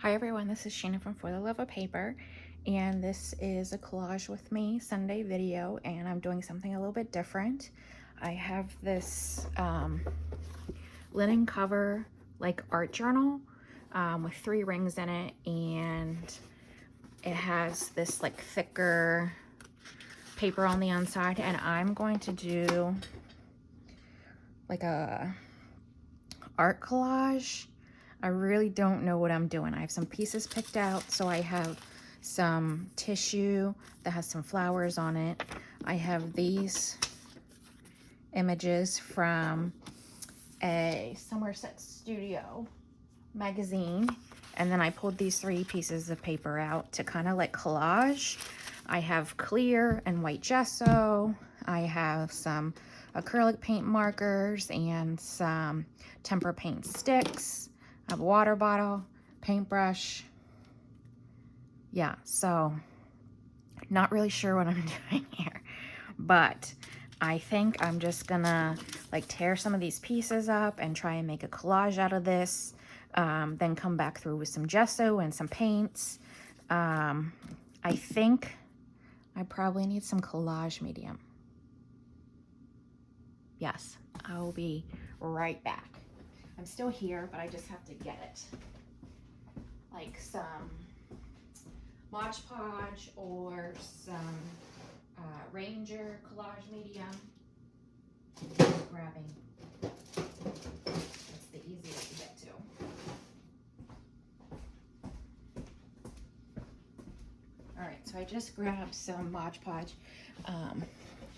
Hi everyone, this is Shannon from For the Love of Paper, and this is a collage with me Sunday video, and I'm doing something a little bit different. I have this linen cover like art journal with 3 rings in it, and it has this like thicker paper on the inside, and I'm going to do like a art collage. I really don't know what I'm doing. I have some pieces picked out. So I have some tissue that has some flowers on it. I have these images from a Somerset Studio magazine. And then I pulled these 3 pieces of paper out to kind of like collage. I have clear and white gesso. I have some acrylic paint markers and some temper paint sticks. I have a water bottle, paintbrush. Yeah, so not really sure what I'm doing here, but I think I'm just gonna like tear some of these pieces up and try and make a collage out of this. Then come back through with some gesso and some paints. I think I probably need some collage medium. Yes, I'll be right back. I'm still here, but I just have to get it. Like some Mod Podge or some Ranger collage medium. Just grabbing. It's the easiest to get to. Alright, so I just grabbed some Mod Podge.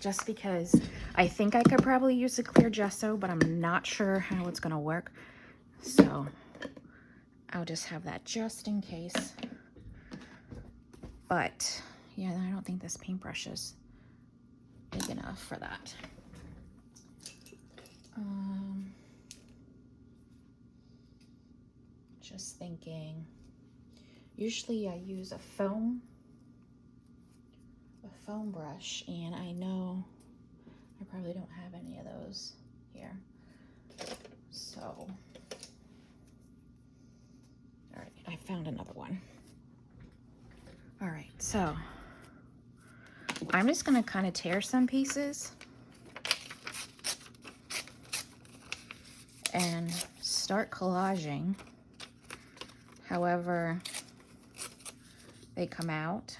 Just because I think I could probably use the clear gesso, but I'm not sure how it's gonna work. So I'll just have that just in case. But yeah, I don't think this paintbrush is big enough for that. Just thinking, usually I use a foam brush, and I know I probably don't have any of those here. So, all right, I found another one. All right, so I'm just gonna kind of tear some pieces and start collaging however they come out.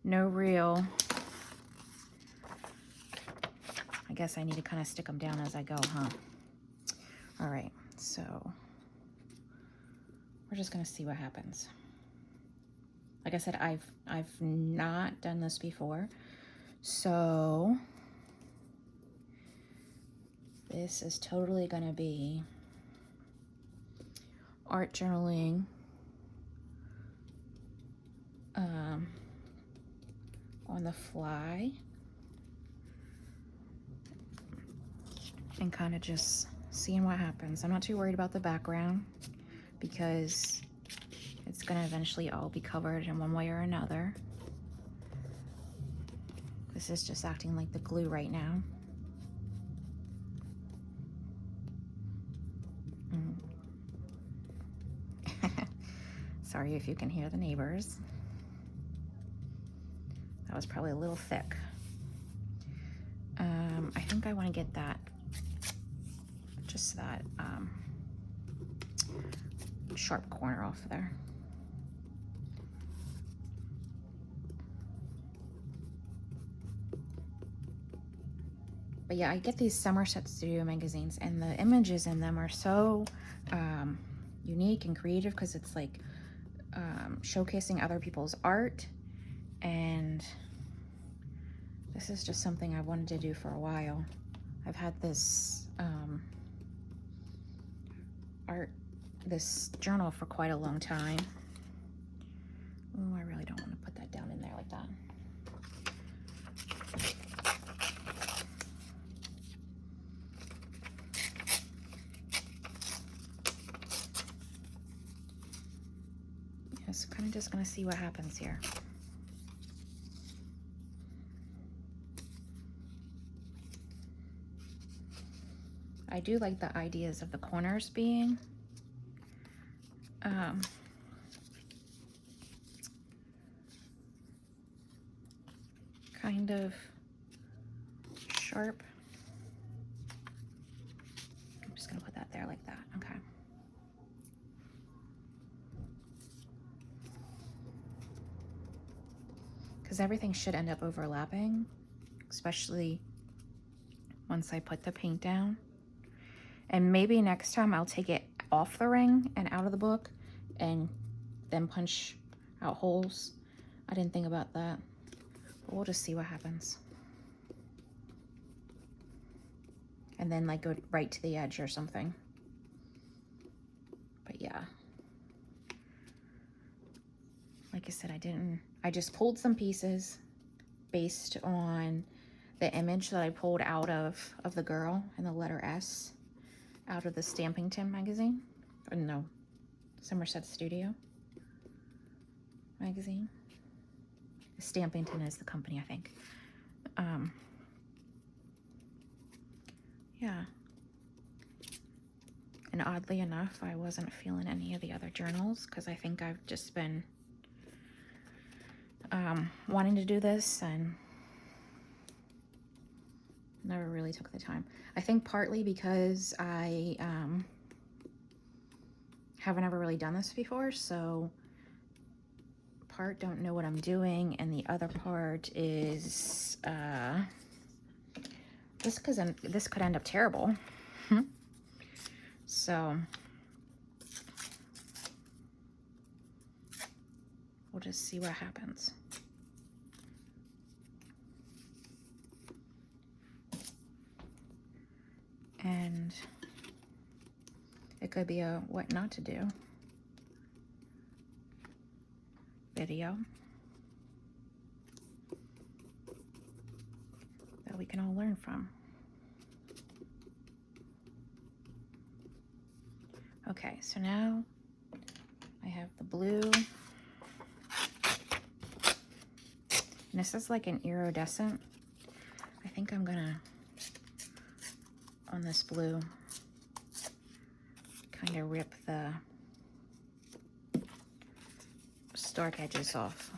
No real, I guess I need to kind of stick them down as I go, huh? All right, so we're just gonna see what happens. Like I said, I've not done this before, so this is totally gonna be art journaling on the fly, and kind of just seeing what happens. I'm not too worried about the background because it's gonna eventually all be covered in one way or another. This is just acting like the glue right now. Sorry if you can hear the neighbors. That was probably a little thick. I think I want to get that, just that sharp corner off there. But yeah, I get these Somerset Studio magazines, and the images in them are so unique and creative because it's like showcasing other people's art, and this is just something I wanted to do for a while. I've had this this journal for quite a long time. Oh, I really don't want to put that down in there like that. Yes, kind of just gonna see what happens here. I do like the ideas of the corners being kind of sharp. I'm just gonna put that there like that, okay. Because everything should end up overlapping, especially once I put the paint down. And maybe next time I'll take it off the ring and out of the book and then punch out holes. I didn't think about that, but we'll just see what happens. And then like go right to the edge or something. But yeah. Like I said, I just pulled some pieces based on the image that I pulled out of the girl and the letter S out of the Stampington magazine. Or no, Somerset Studio magazine. Stampington is the company, I think. Yeah. And oddly enough, I wasn't feeling any of the other journals because I think I've just been wanting to do this and never really took the time. I think partly because I haven't ever really done this before, so part don't know what I'm doing, and the other part is this could end up terrible. So we'll just see what happens. And it could be a what not to do video that we can all learn from. Okay, so now I have the blue. And this is like an iridescent. I think I'm gonna, on this blue, kind of rip the stark edges off.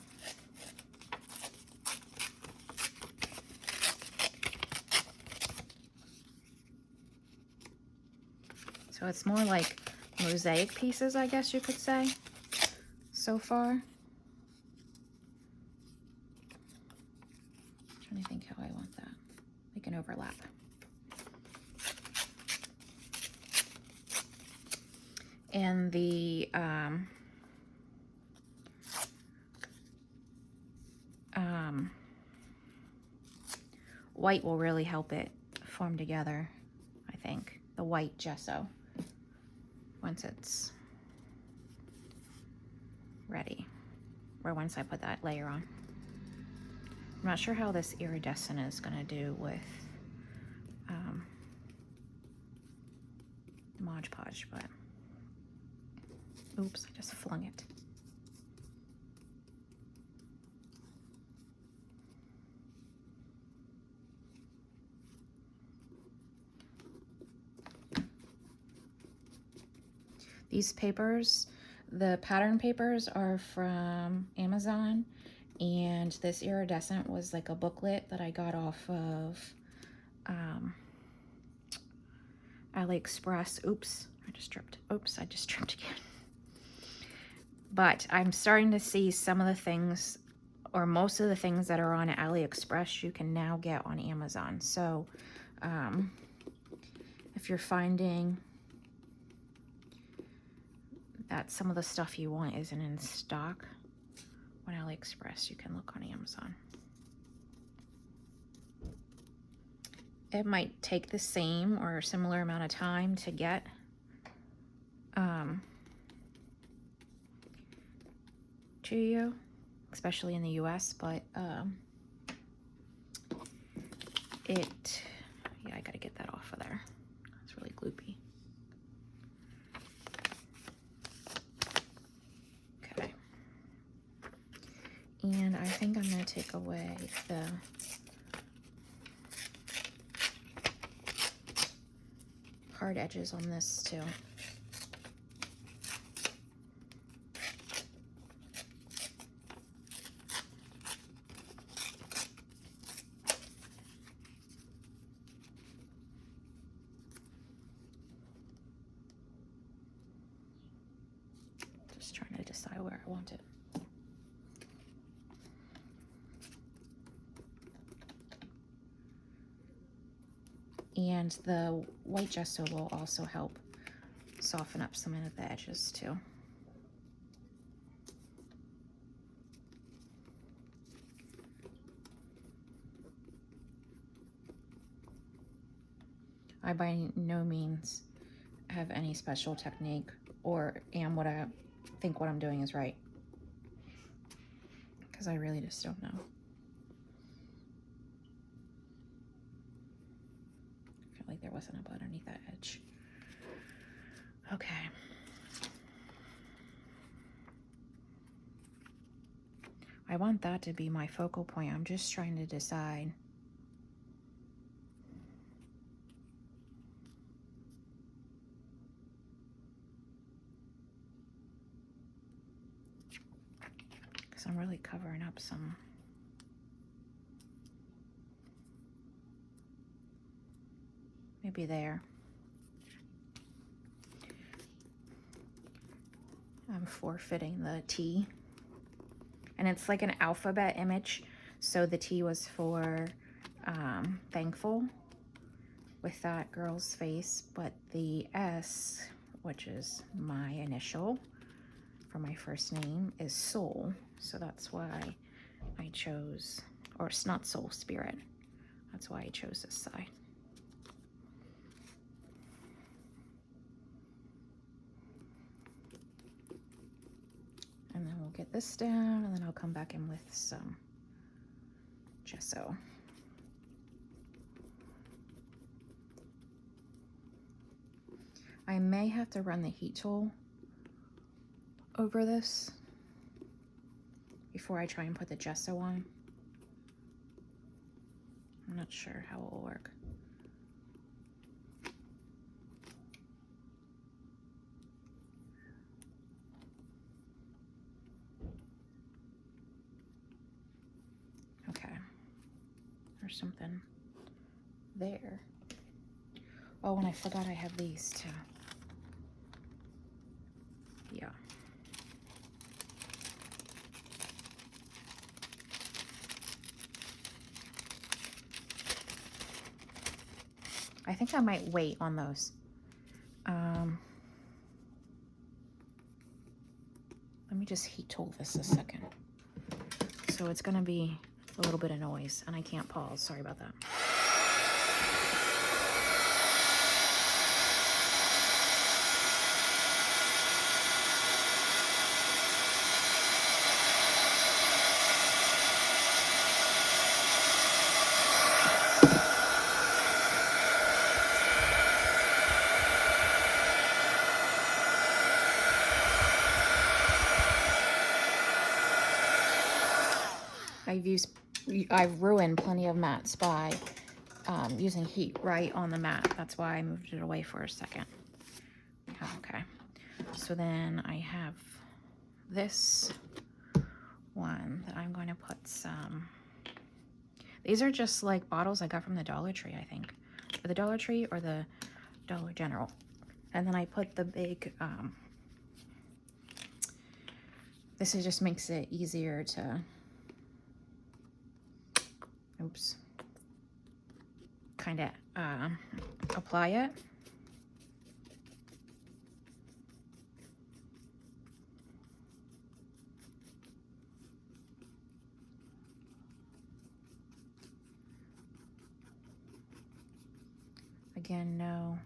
So it's more like mosaic pieces, I guess you could say, so far. Trying to think how I want that. We can overlap. And the white will really help it form together, I think. The white gesso, once it's ready, or once I put that layer on. I'm not sure how this iridescent is gonna do with the Mod Podge, but oops, I just flung it. These papers, the pattern papers, are from Amazon, and this iridescent was like a booklet that I got off of AliExpress. Oops, I just tripped. Oops, I just tripped again. But I'm starting to see some of the things, or most of the things that are on AliExpress, you can now get on Amazon. So if you're finding that some of the stuff you want isn't in stock on AliExpress, you can look on Amazon. It might take the same or a similar amount of time to get to you, especially in the US, but yeah, I gotta get that off of there. It's really gloopy. Okay. And I think I'm gonna take away hard edges on this too. Just trying to decide where I want it. And the white gesso will also help soften up some of the edges too. I by no means have any special technique or am what I think what I'm doing is right, because I really just don't know. I feel like there wasn't a bud underneath that edge. Okay. I want that to be my focal point. I'm just trying to decide. Because I'm really covering up some. Maybe there. I'm forfeiting the T. And it's like an alphabet image. So the T was for thankful with that girl's face. But the S, which is my initial for my first name, is soul. So that's why I chose, or it's not soul, spirit. That's why I chose this side. And then we'll get this down, and then I'll come back in with some gesso. I may have to run the heat tool over this before I try and put the gesso on. I'm not sure how it will work. Okay, there's something there. Oh, and I forgot I have these too. Yeah. I think I might wait on those. Let me just heat tool this a second. So it's gonna be a little bit of noise and I can't pause. Sorry about that. I've ruined plenty of mats by using heat right on the mat. That's why I moved it away for a second. Okay, so then I have this one that I'm going to put some. These are just like bottles I got from the Dollar Tree, I think. Or the Dollar Tree or the Dollar General. And then I put the big, this just makes it easier to, oops, kind of apply it. Again, no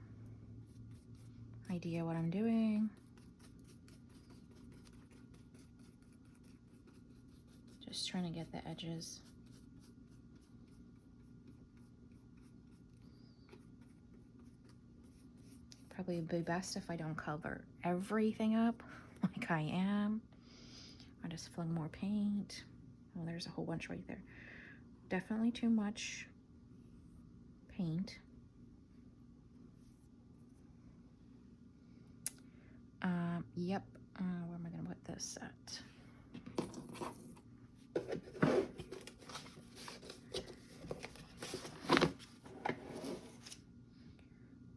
idea what I'm doing. Just trying to get the edges. Probably would be best if I don't cover everything up like I am. I just flung more paint. Oh, there's a whole bunch right there. Definitely too much paint. Yep. Where am I going to put this at?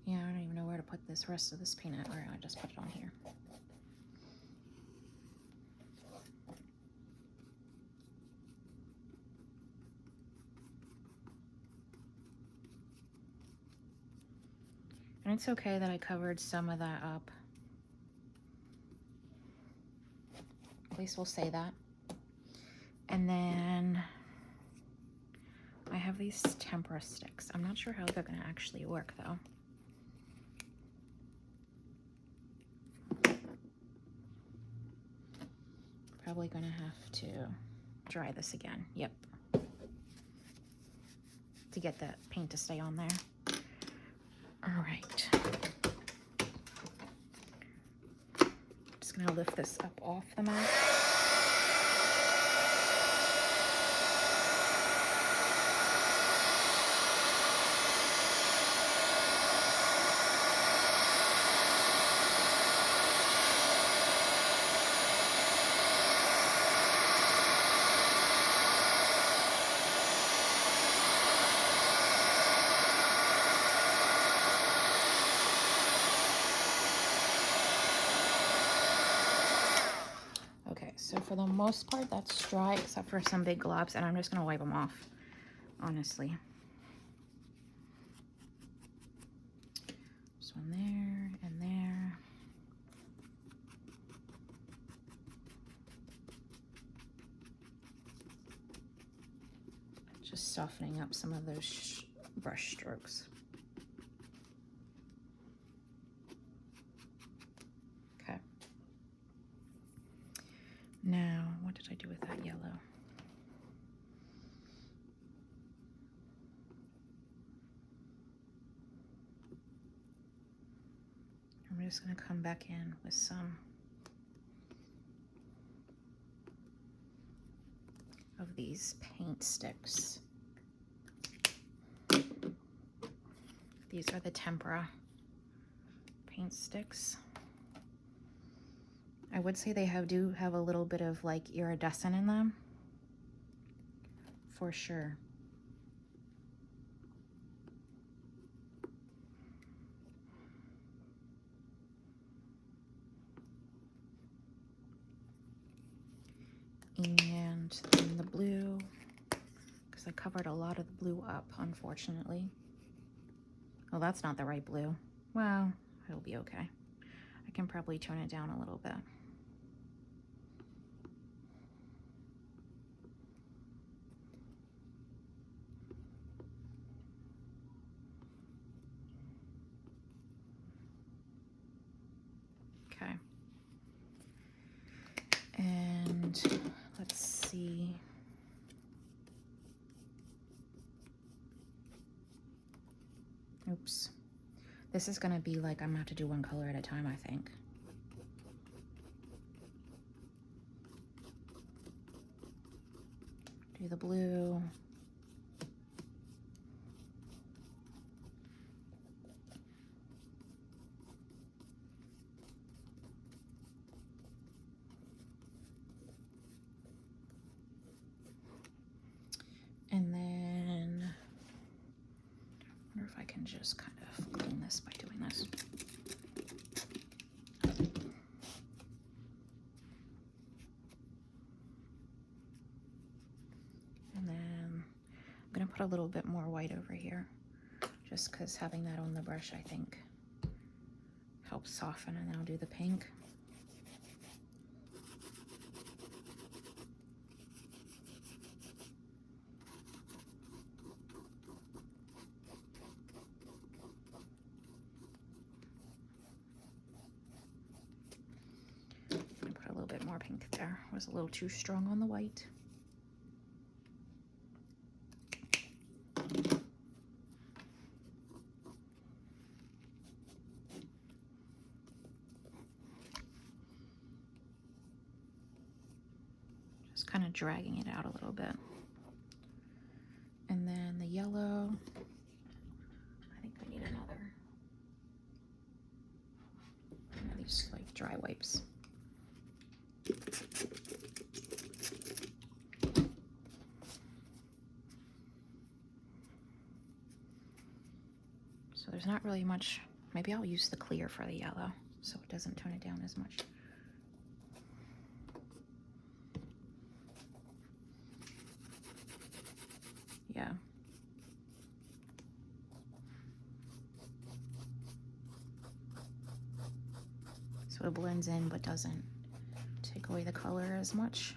Yeah, I don't even know where to put this rest of this peanut. Or I just put it on here. And it's okay that I covered some of that up. At least we'll say that. And then I have these tempera sticks. I'm not sure how they're going to actually work though. Probably going to have to dry this again. Yep. To get that paint to stay on there. All right. Just going to lift this up off the mat. So for the most part, that's dry, except for some big globs, and I'm just going to wipe them off, honestly. Just one there and there. Just softening up some of those brush strokes. Okay. Now, what did I do with that yellow? I'm just going to come back in with some of these paint sticks. These are the tempera paint sticks. I would say they do have a little bit of like iridescent in them, for sure. And then the blue, because I covered a lot of the blue up, unfortunately. Oh, that's not the right blue. Well, it'll be okay. I can probably tone it down a little bit. Okay. And let's see. Oops. This is gonna be like, I'm gonna have to do one color at a time, I think. Do the blue. And then, I wonder if I can just kind of clean this by doing this. And then I'm gonna put a little bit more white over here, just because having that on the brush, I think, helps soften, and then I'll do the pink. More pink there. Was a little too strong on the white. Just kind of dragging it out a little bit. And then the yellow, I think we need another. These like dry wipes. So there's not really much. Maybe I'll use the clear for the yellow so it doesn't tone it down as much. Yeah. So it blends in but doesn't take away the color as much.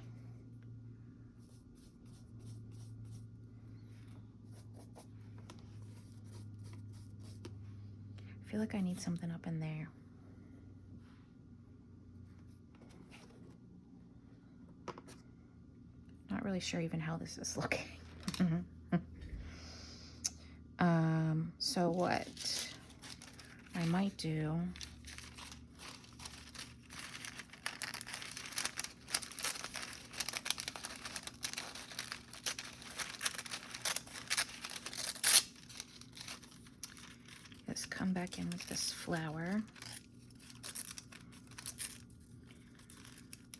I feel like I need something up in there. Not really sure even how this is looking. So what I might do is come back in with this flower,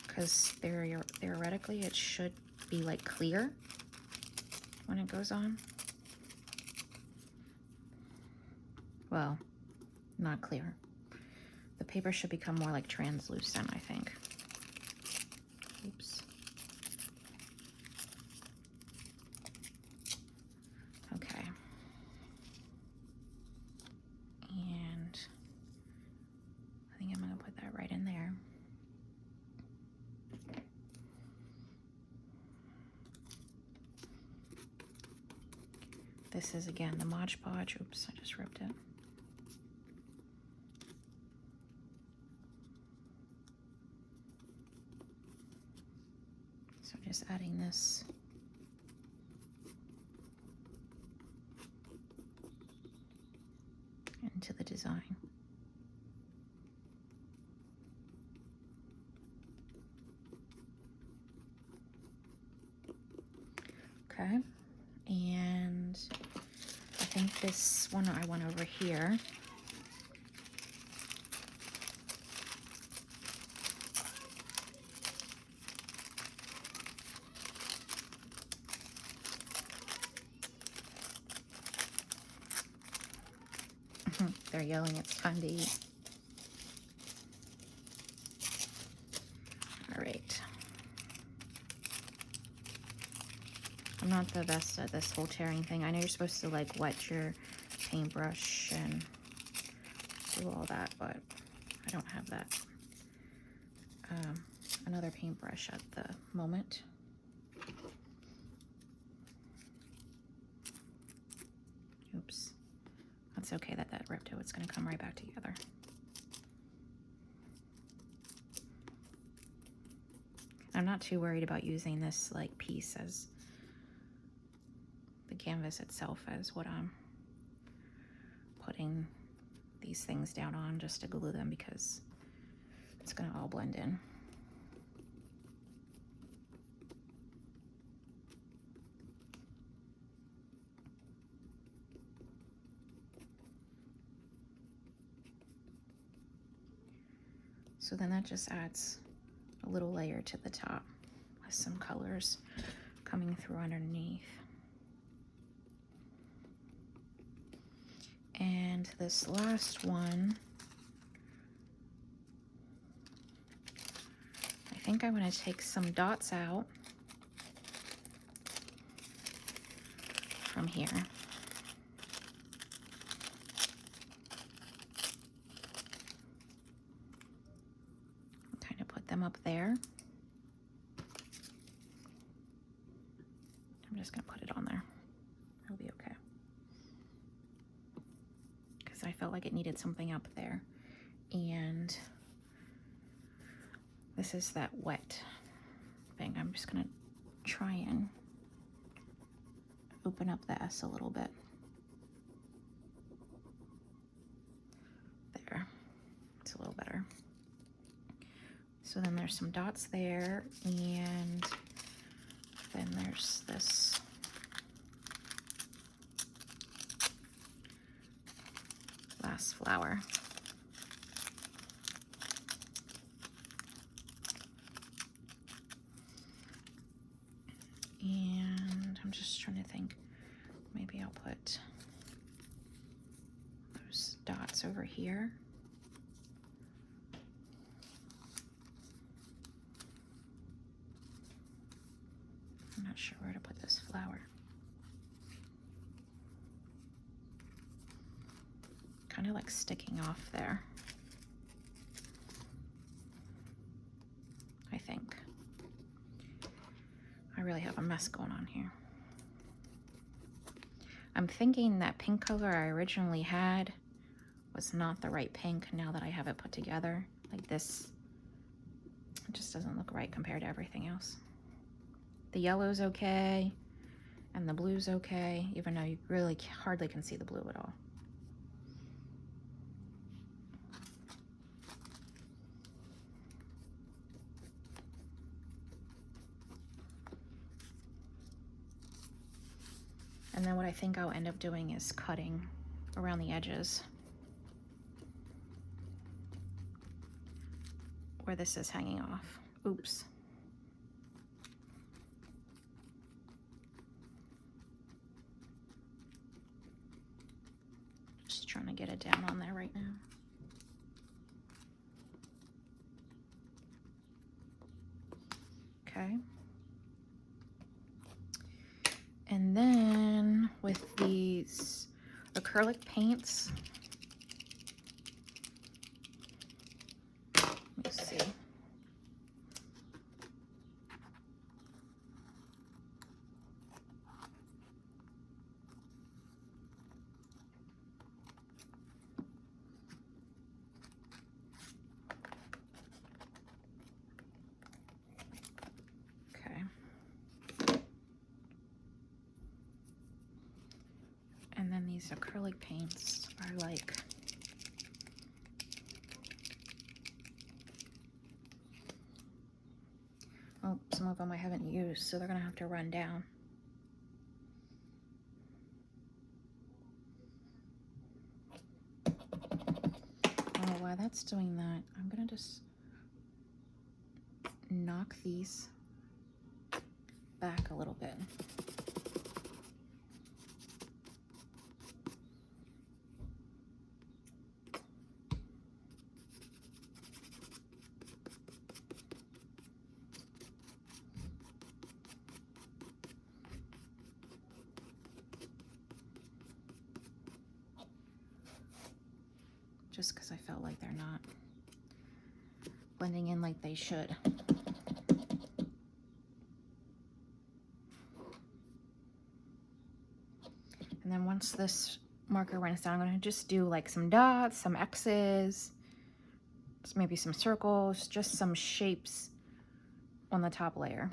because theoretically it should be like clear when it goes on. Well, not clear. The paper should become more like translucent, I think. Oops. Okay. And I think I'm gonna put that right in there. This is again the Mod Podge. Oops, I just ripped it. So just adding this into the design. Okay, and I think this one I want over here. They're yelling it's time to eat. All right. I'm not the best at this whole tearing thing. I know you're supposed to like wet your paintbrush and do all that, but I don't have that. Another paintbrush at the moment. Oops. That's okay that ripped out. It's going to come right back together. I'm not too worried about using this like piece as the canvas itself as what I'm putting these things down on, just to glue them, because it's going to all blend in. So then that just adds a little layer to the top with some colors coming through underneath. And this last one, I think I'm going to take some dots out from here. Kind of put them up there. I'm just going to put it on there. It'll be okay. Because I felt like it needed something up there. And this is that wet thing. I'm just going to try and open up the S a little bit. There. It's a little better. So then there's some dots there, and then there's this last flower. this over here. I'm not sure where to put this flower. Kind of like sticking off there, I think. I really have a mess going on here. I'm thinking that pink color I originally had was not the right pink now that I have it put together. Like this, it just doesn't look right compared to everything else. The yellow's okay, and the blue's okay, even though you really hardly can see the blue at all. And then what I think I'll end up doing is cutting around the edges where this is hanging off. Oops. Just trying to get it down on there right now. Okay. And then with these acrylic paints, let me see. Okay. And then these acrylic paints are like, oh, some of them I haven't used, so they're gonna have to run down. Oh, while that's doing that, I'm gonna just knock these back a little bit. Just because I felt like they're not blending in like they should. And then once this marker runs down, I'm going to just do like some dots, some X's, maybe some circles, just some shapes on the top layer.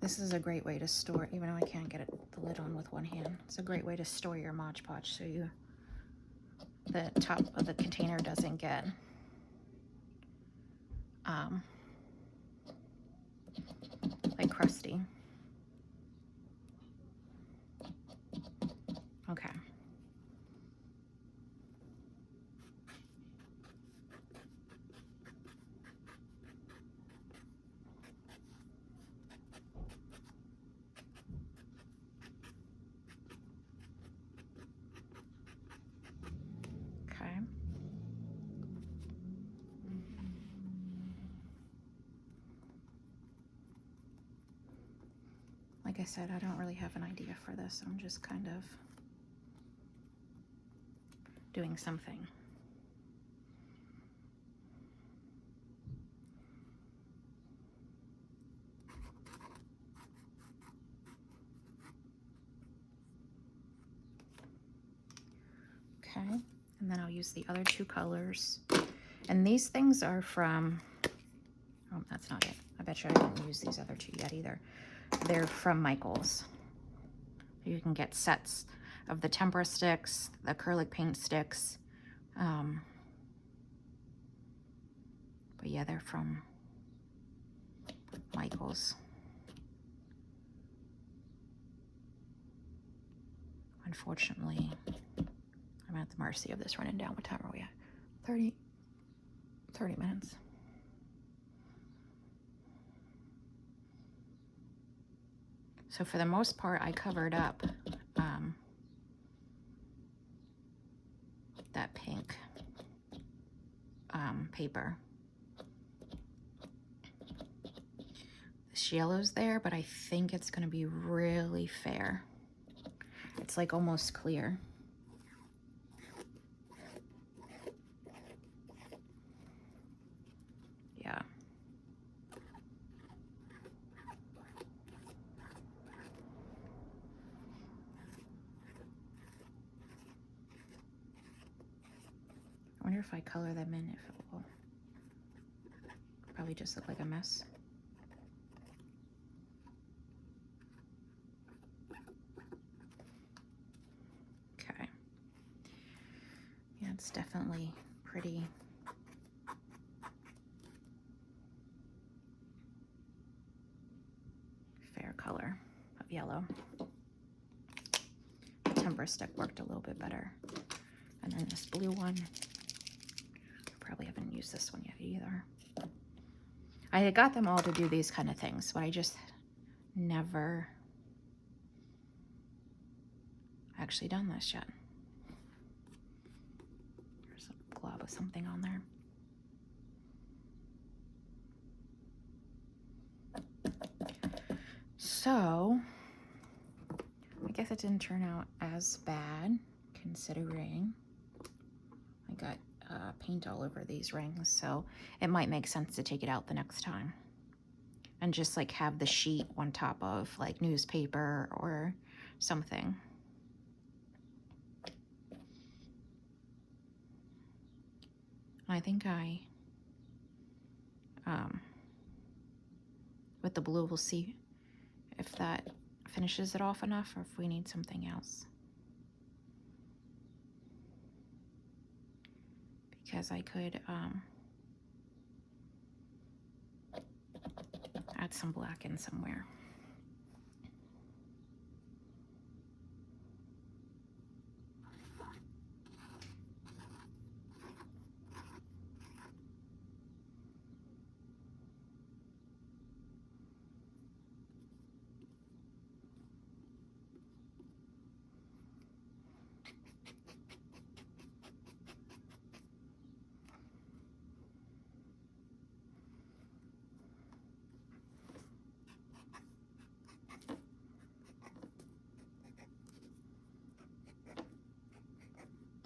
This is a great way to store, even though I can't get the lid on with one hand, it's a great way to store your Mod Podge so the top of the container doesn't get like crusty. Okay. Okay. Like I said, I don't really have an idea for this. I'm just kind of doing something. Okay, and then I'll use the other two colors. And these things are from, oh, that's not it. I bet you I didn't use these other two yet either. They're from Michaels. You can get sets of the tempera sticks, the acrylic paint sticks. But yeah, they're from Michaels. Unfortunately, I'm at the mercy of this running down. What time are we at? 30 minutes. So for the most part, I covered up that pink paper. This yellow's there, but I think it's going to be really fair. It's like almost clear. Yeah. I wonder if I color them in, if it will probably just look like a mess. Okay. Yeah, it's definitely pretty. Fair color of yellow. The timber stick worked a little bit better. And then this blue one, I probably haven't used this one yet either. I got them all to do these kind of things, but I just never actually done this yet. There's a glob of something on there. So, I guess it didn't turn out as bad, considering I got paint all over these rings, so it might make sense to take it out the next time and just like have the sheet on top of like newspaper or something. I think with the blue, we'll see if that finishes it off enough or if we need something else. Because I could add some black in somewhere.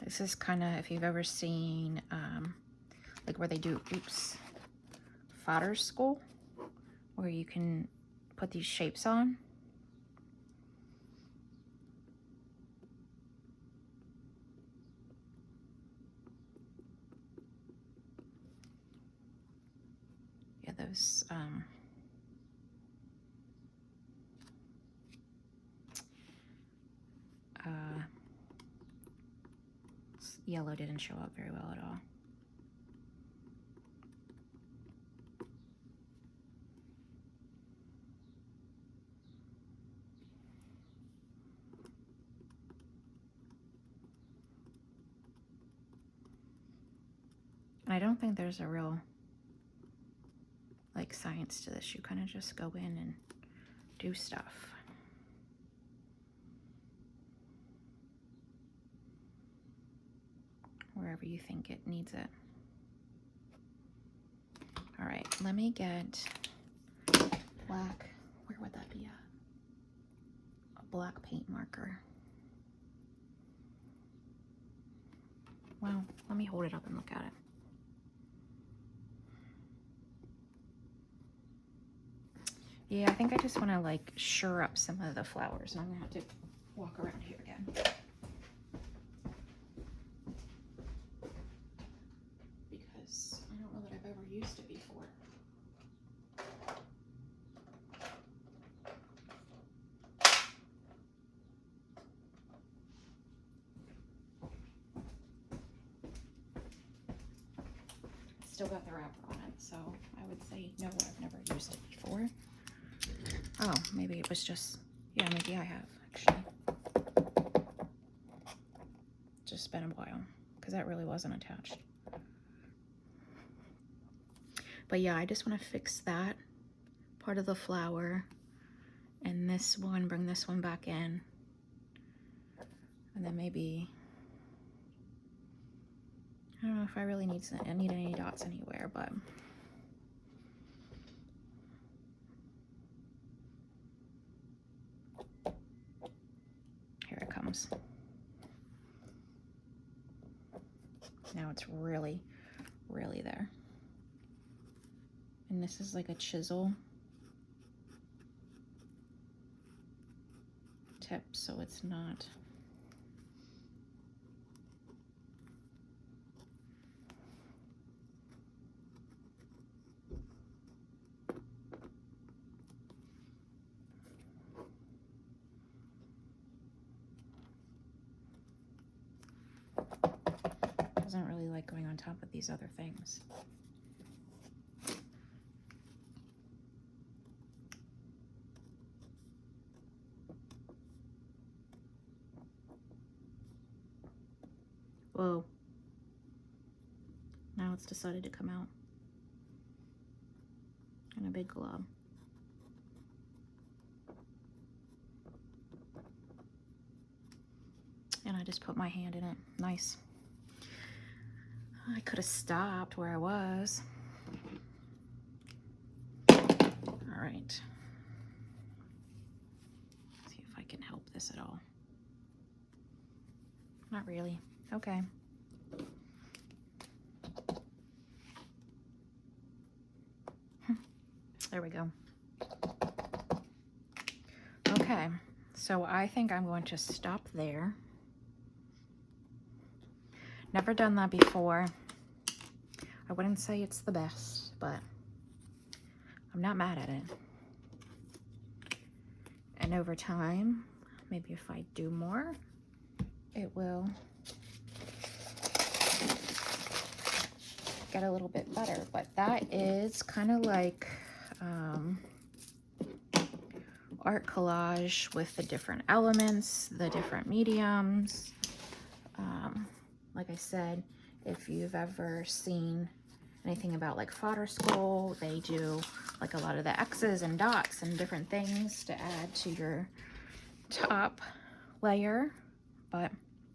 This is kind of, if you've ever seen, like where they do, fodder school, where you can put these shapes on. Yeah, those, yellow didn't show up very well at all. I don't think there's a real like science to this. You kind of just go in and do stuff. Wherever you think it needs it. All right, let me get black. Where would that be at? A black paint marker. Well, let me hold it up and look at it. Yeah, I think I just want to like sure up some of the flowers, and I'm gonna have to walk around here again. Because I don't know that I've ever used it before. Still got the wrapper on it, so I would say no, I've never used it before. Oh, maybe it was just, yeah, maybe I have, actually. Just been a while, because that really wasn't attached. But yeah, I just want to fix that part of the flower and this one, bring this one back in. And then maybe, I don't know if I really need any dots anywhere, but here it comes. Now it's really, really there. And this is like a chisel tip, so it's not. Doesn't really like going on top of these other things. Whoa. Now it's decided to come out in a big glob. And I just put my hand in it. Nice. I could have stopped where I was. All right. See if I can help this at all. Not really. Okay. There we go. Okay, so I think I'm going to stop there. Never done that before. I wouldn't say it's the best, but I'm not mad at it. And over time, maybe if I do more, it will get a little bit better. But that is kind of like art collage with the different elements, the different mediums. Like I said, if you've ever seen anything about like fodder school, they do like a lot of the X's and dots and different things to add to your top layer. But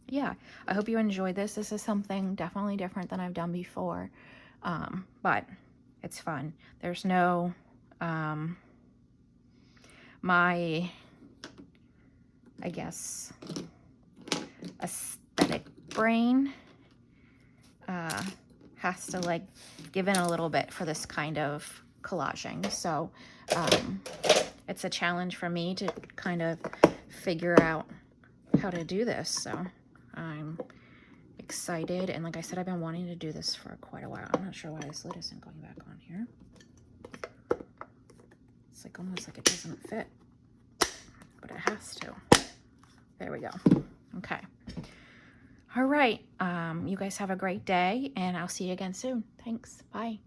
yeah, I hope you enjoyed this. This is something definitely different than I've done before, but it's fun. There's no my, I guess, aesthetic brain has to like give in a little bit for this kind of collaging. So it's a challenge for me to kind of figure out how to do this. So I'm excited. And like I said, I've been wanting to do this for quite a while. I'm not sure why this lid isn't going back on here. It's like almost like it doesn't fit, but it has to. There we go. Okay. All right. You guys have a great day, and I'll see you again soon. Thanks. Bye.